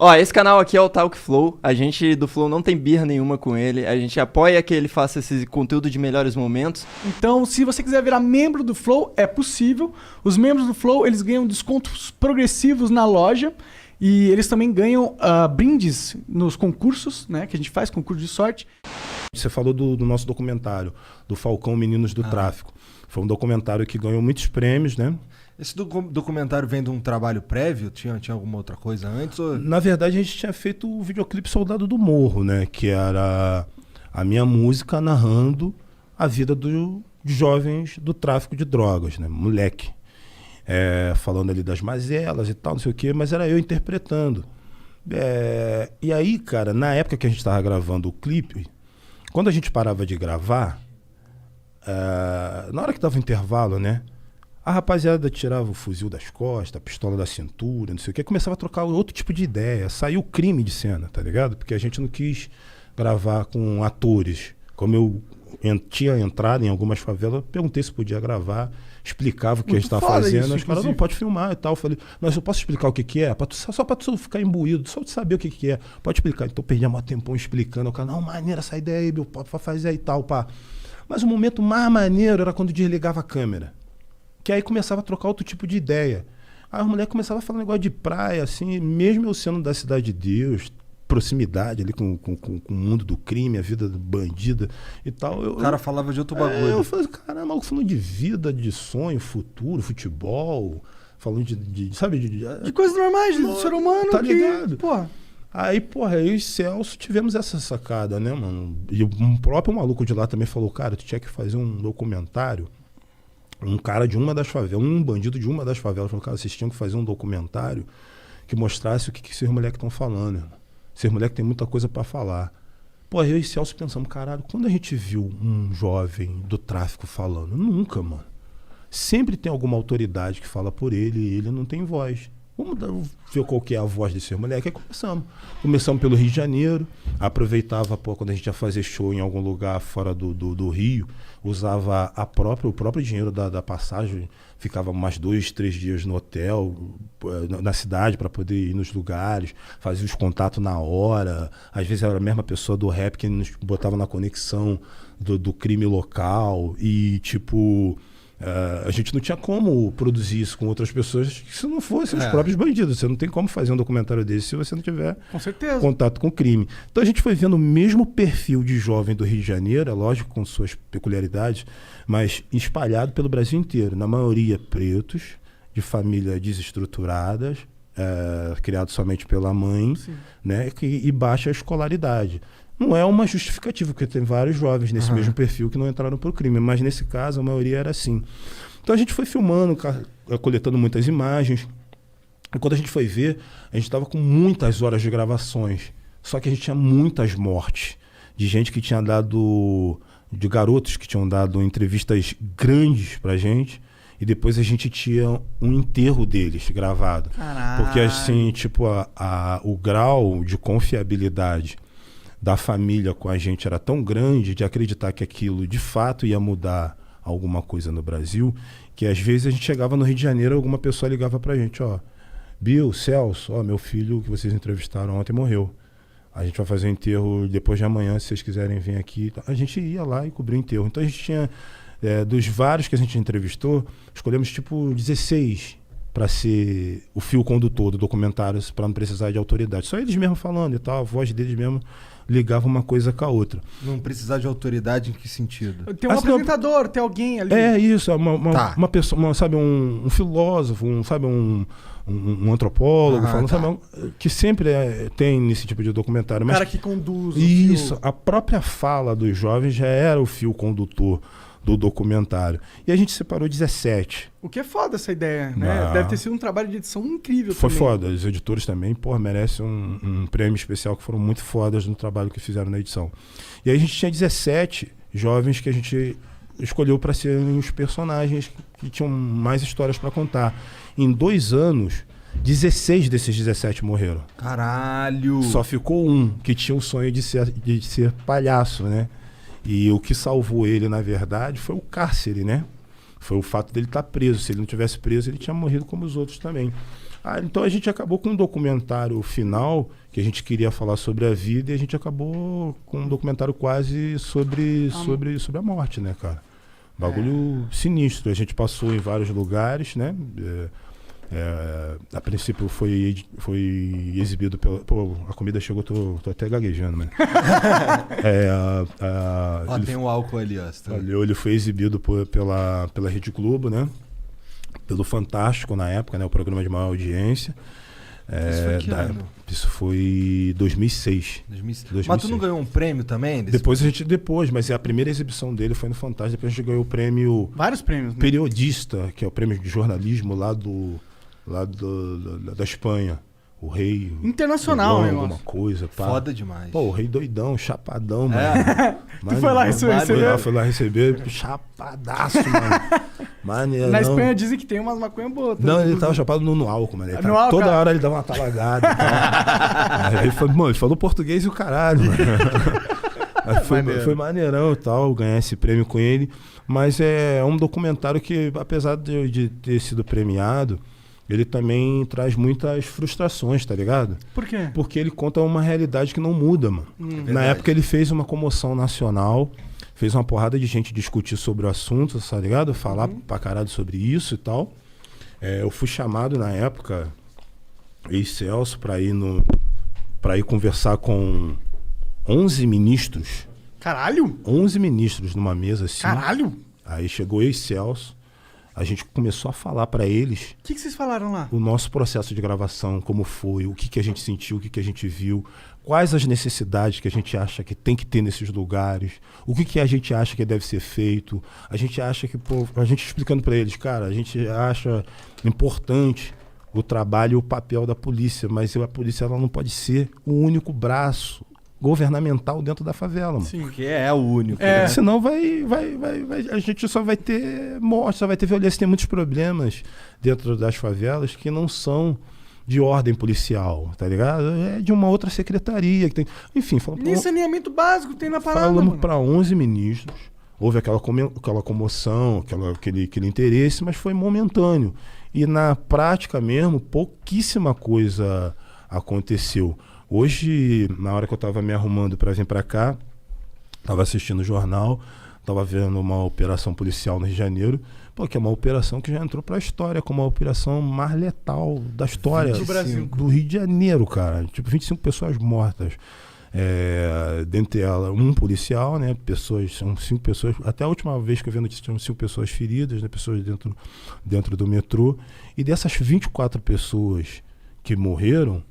Ó, esse canal aqui é o Talk Flow. A gente do Flow não tem birra nenhuma com ele. A gente apoia que ele faça esse conteúdo de melhores momentos. Então, se você quiser virar membro do Flow, é possível. Os membros do Flow, eles ganham descontos progressivos na loja. E eles também ganham brindes nos concursos, né? Que a gente faz, concurso de sorte. Você falou do nosso documentário, do Falcão Meninos do Tráfico. Foi um documentário que ganhou muitos prêmios, né? Esse documentário vem de um trabalho prévio? Tinha alguma outra coisa antes? Ou... Na verdade, a gente tinha feito o videoclipe Soldado do Morro, né? Que era a minha música narrando a vida dos jovens do tráfico de drogas, né? Moleque. Falando ali das mazelas e tal, não sei o quê, mas era eu interpretando. E aí, cara, na época que a gente estava gravando o clipe, quando a gente parava de gravar, na hora que dava o intervalo, né? A rapaziada tirava o fuzil das costas, a pistola da cintura, não sei o que, começava a trocar outro tipo de ideia. Saiu crime de cena, tá ligado? Porque a gente não quis gravar com atores. Como eu tinha entrado em algumas favelas, eu perguntei se podia gravar, explicava o que a gente estava fazendo. Os caras não pode filmar e tal. Eu falei, mas eu posso explicar o que é? Só pra tu ficar imbuído, só de saber o que é. Pode explicar. Então eu perdi um tempão explicando. O cara, não, maneira essa ideia aí, meu, pode fazer aí e tal, pá. Mas o momento mais maneiro era quando desligava a câmera. Que aí começava a trocar outro tipo de ideia. Aí as mulheres começavam a falar um negócio de praia, assim, mesmo eu sendo da Cidade de Deus, proximidade ali com o mundo do crime, a vida bandida e tal. O cara falava de outro bagulho. Eu falei, caramba, falando de vida, de sonho, futuro, futebol, falando sabe? De coisas normais, do ser humano. Tá ligado? Porra. Aí, porra, eu e o Celso tivemos essa sacada, né, mano? E um próprio maluco de lá também falou, cara, tu tinha que fazer um documentário. Um cara de uma das favelas, um bandido de uma das favelas, falou, cara, vocês tinham que fazer um documentário que mostrasse o que esses moleques estão falando, irmão. Esses moleques têm muita coisa pra falar. Pô, eu e Celso pensamos, caralho, quando a gente viu um jovem do tráfico falando? Nunca, mano. Sempre tem alguma autoridade que fala por ele e ele não tem voz. Vamos ver qual que é a voz desse moleque. Aí começamos. Começamos pelo Rio de Janeiro. Aproveitava, pô, quando a gente ia fazer show em algum lugar fora do Rio, usava o próprio dinheiro da passagem. Ficava mais 2, 3 dias no hotel, na cidade, para poder ir nos lugares. Fazia os contatos na hora. Às vezes era a mesma pessoa do rap que nos botava na conexão do crime local. E, tipo... a gente não tinha como produzir isso com outras pessoas se não fossem os próprios bandidos. Você não tem como fazer um documentário desse se você não tiver contato com o crime. Então a gente foi vendo o mesmo perfil de jovem do Rio de Janeiro, é lógico, com suas peculiaridades, mas espalhado pelo Brasil inteiro. Na maioria pretos, de famílias desestruturadas, criados somente pela mãe, né, e baixa escolaridade. Não é uma justificativa, porque tem vários jovens nesse mesmo perfil que não entraram pro crime, mas nesse caso a maioria era assim. Então a gente foi filmando, coletando muitas imagens, e quando a gente foi ver, a gente estava com muitas horas de gravações, só que a gente tinha muitas mortes, de gente que tinha dado, de garotos que tinham dado entrevistas grandes pra gente, e depois a gente tinha um enterro deles gravado. Caralho. Porque assim, tipo, o grau de confiabilidade da família com a gente era tão grande de acreditar que aquilo de fato ia mudar alguma coisa no Brasil, que às vezes a gente chegava no Rio de Janeiro, alguma pessoa ligava pra gente, ó, Bill, Celso, ó, meu filho que vocês entrevistaram ontem morreu. A gente vai fazer o enterro depois de amanhã, se vocês quiserem vir aqui. A gente ia lá e cobria o enterro. Então a gente tinha, dos vários que a gente entrevistou, escolhemos tipo 16 para ser o fio condutor do documentário, para não precisar de autoridade. Só eles mesmos falando e tal, a voz deles mesmo ligava uma coisa com a outra. Não precisar de autoridade em que sentido? Tem um apresentador, tem alguém ali. É isso, uma pessoa, sabe, um filósofo, sabe, um antropólogo, sabe, que sempre tem nesse tipo de documentário. Mas cara que conduz. Isso, a própria fala dos jovens já era o fio condutor do documentário. E a gente separou 17. O que é foda essa ideia, né? Deve ter sido um trabalho de edição incrível. Foi também. Foda. Os editores também, merecem um prêmio especial, que foram muito fodas no trabalho que fizeram na edição. E aí a gente tinha 17 jovens que a gente escolheu para serem os personagens que tinham mais histórias para contar. Em 2 anos, 16 desses 17 morreram. Caralho! Só ficou um que tinha o sonho de ser palhaço, né? E o que salvou ele, na verdade, foi o cárcere, né? Foi o fato dele estar preso. Se ele não tivesse preso, ele tinha morrido como os outros também. Então a gente acabou com um documentário final, que a gente queria falar sobre a vida, e a gente acabou com um documentário quase sobre a morte, né, cara? Bagulho sinistro. A gente passou em vários lugares, né? A princípio foi exibido pela... Pô, a comida chegou, tô até gaguejando, mano. Tem um álcool ali, ó. Ele foi exibido pela Rede Globo, né? Pelo Fantástico na época, né? O programa de maior audiência. Isso foi que ano? Isso foi 2006. 2006. Mas tu não ganhou um prêmio também? Depois, mas a primeira exibição dele foi no Fantástico. Depois a gente ganhou o prêmio... Vários prêmios, né? Periodista, que é o prêmio de jornalismo lá da Espanha. O rei... Internacional, né? Alguma coisa. Pá. Foda demais. Pô, o rei doidão, chapadão, mano. Tu foi lá receber? Foi lá receber, chapadaço, mano. Maneirão. Na Espanha dizem que tem umas maconhas boas. Não, ele tava chapado no álcool, mano. No álcool, toda cara. hora ele dava uma talagada e tal. Aí ele falou português e o caralho, mano. Aí foi maneirão e tal, ganhar esse prêmio com ele. Mas é um documentário que, apesar de ter sido premiado, ele também traz muitas frustrações, tá ligado? Por quê? Porque ele conta uma realidade que não muda, mano. Na época ele fez uma comoção nacional, fez uma porrada de gente discutir sobre o assunto, tá ligado? Falar pra caralho sobre isso e tal. Eu fui chamado na época, ex-Celso, pra ir conversar com 11 ministros. Caralho? 11 ministros numa mesa assim. Caralho? Aí chegou ex-Celso. A gente começou a falar para eles O que vocês falaram lá? o nosso processo de gravação, como foi, o que a gente sentiu, o que a gente viu, quais as necessidades que a gente acha que tem que ter nesses lugares, o que a gente acha que deve ser feito. A gente acha que, a gente explicando para eles, cara, a gente acha importante o trabalho e o papel da polícia, mas a polícia ela não pode ser o único braço governamental dentro da favela, mano. Sim. Porque é o único. É. Né? Senão a gente só vai ter morte, só vai ter violência. Tem muitos problemas dentro das favelas que não são de ordem policial, tá ligado? É de uma outra secretaria que tem. Enfim, Nem saneamento básico tem na parada, falamos mano. para 11 ministros. Houve aquela comoção, aquele interesse, mas foi momentâneo. E na prática mesmo, pouquíssima coisa aconteceu. Hoje, na hora que eu estava me arrumando para vir para cá, estava assistindo o jornal, estava vendo uma operação policial no Rio de Janeiro, que é uma operação que já entrou para a história como a operação mais letal da história do Brasil, do Rio de Janeiro, cara. Tipo, 25 pessoas mortas. Dentre elas, um policial, né? São 5 pessoas. Até a última vez que eu vi a notícia, tinham 5 pessoas feridas, né? Pessoas dentro do metrô. E dessas 24 pessoas que morreram,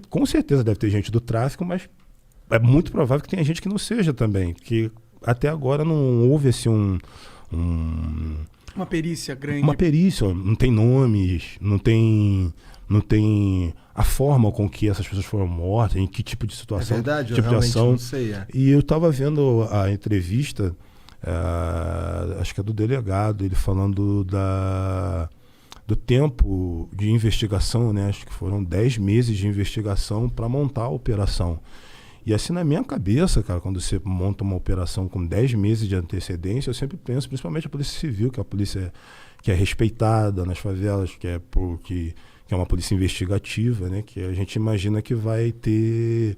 com certeza deve ter gente do tráfico, mas é muito provável que tenha gente que não seja também. Que até agora não houve assim uma perícia grande. Uma perícia, não tem nomes, não tem a forma com que essas pessoas foram mortas, em que tipo de situação, é verdade, tipo eu de ação. não sei. E eu estava vendo a entrevista, acho que é do delegado, ele falando do tempo de investigação, né? Acho que foram 10 meses de investigação para montar a operação. E assim, na minha cabeça, cara, quando você monta uma operação com 10 meses de antecedência, eu sempre penso, principalmente a Polícia Civil, que é a polícia que é respeitada nas favelas, que é uma polícia investigativa, né? Que a gente imagina que vai ter...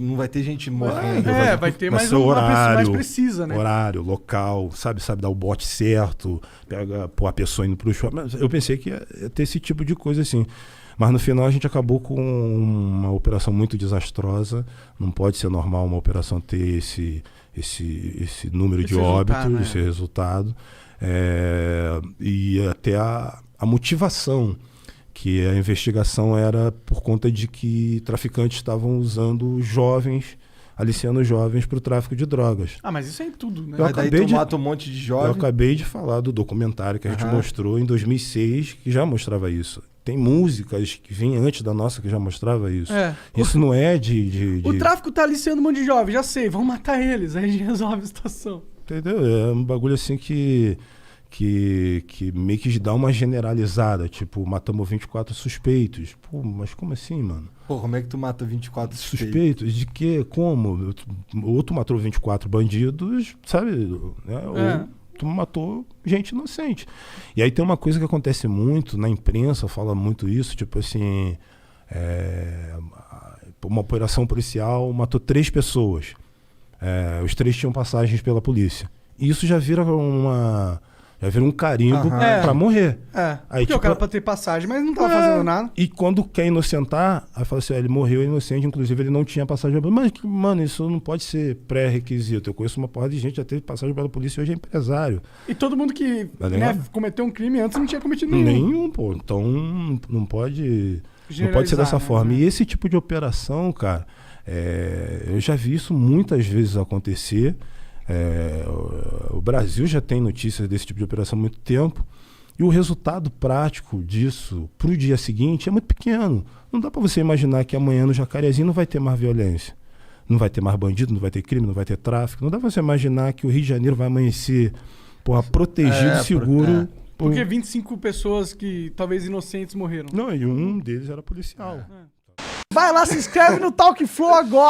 não vai ter gente morrendo. Vai ter mais uma pessoa mais precisa, né? Horário, local, sabe dar o bote certo, pôr a pessoa indo pro shopping. Mas eu pensei que ia ter esse tipo de coisa assim. Mas no final a gente acabou com uma operação muito desastrosa. Não pode ser normal uma operação ter esse número de óbitos, né? esse resultado. E até a motivação, que a investigação era por conta de que traficantes estavam usando jovens, aliciando jovens para o tráfico de drogas. Mas isso é em tudo, né? Mas daí tu mata um monte de jovens. Eu acabei de falar do documentário que a gente mostrou em 2006, que já mostrava isso. Tem músicas que vêm antes da nossa que já mostrava isso. Isso não é de... O tráfico tá aliciando um monte de jovens, já sei, vamos matar eles, aí a gente resolve a situação. Entendeu? É um bagulho assim que meio que dá uma generalizada, tipo, matamos 24 suspeitos. Pô, mas como assim, mano? Pô, como é que tu mata 24 suspeitos? De quê? Como? Ou tu matou 24 bandidos, sabe? Né? Ou tu matou gente inocente. E aí tem uma coisa que acontece muito, na imprensa fala muito isso, tipo assim, uma operação policial matou 3 pessoas. Os 3 tinham passagens pela polícia. E isso já vira um carimbo pra morrer. Porque Aí, tipo, o cara pode ter passagem, mas não tava fazendo nada. E quando quer inocentar, aí fala assim, ele morreu inocente, inclusive ele não tinha passagem pela polícia. Mas, mano, isso não pode ser pré-requisito. Eu conheço uma porrada de gente que já teve passagem pela polícia e hoje é empresário. E todo mundo que cometeu um crime antes não tinha cometido Nenhum, pô. Então não pode ser dessa forma. E esse tipo de operação, cara, eu já vi isso muitas vezes acontecer. O Brasil já tem notícias desse tipo de operação há muito tempo e o resultado prático disso pro dia seguinte é muito pequeno. Não dá para você imaginar que amanhã no Jacarezinho não vai ter mais violência, não vai ter mais bandido, não vai ter crime, não vai ter tráfico. Não dá para você imaginar que o Rio de Janeiro vai amanhecer protegido e seguro. Porque 25 pessoas que talvez inocentes morreram. Não, e um deles era policial. Vai lá, se inscreve no Talk Flow agora!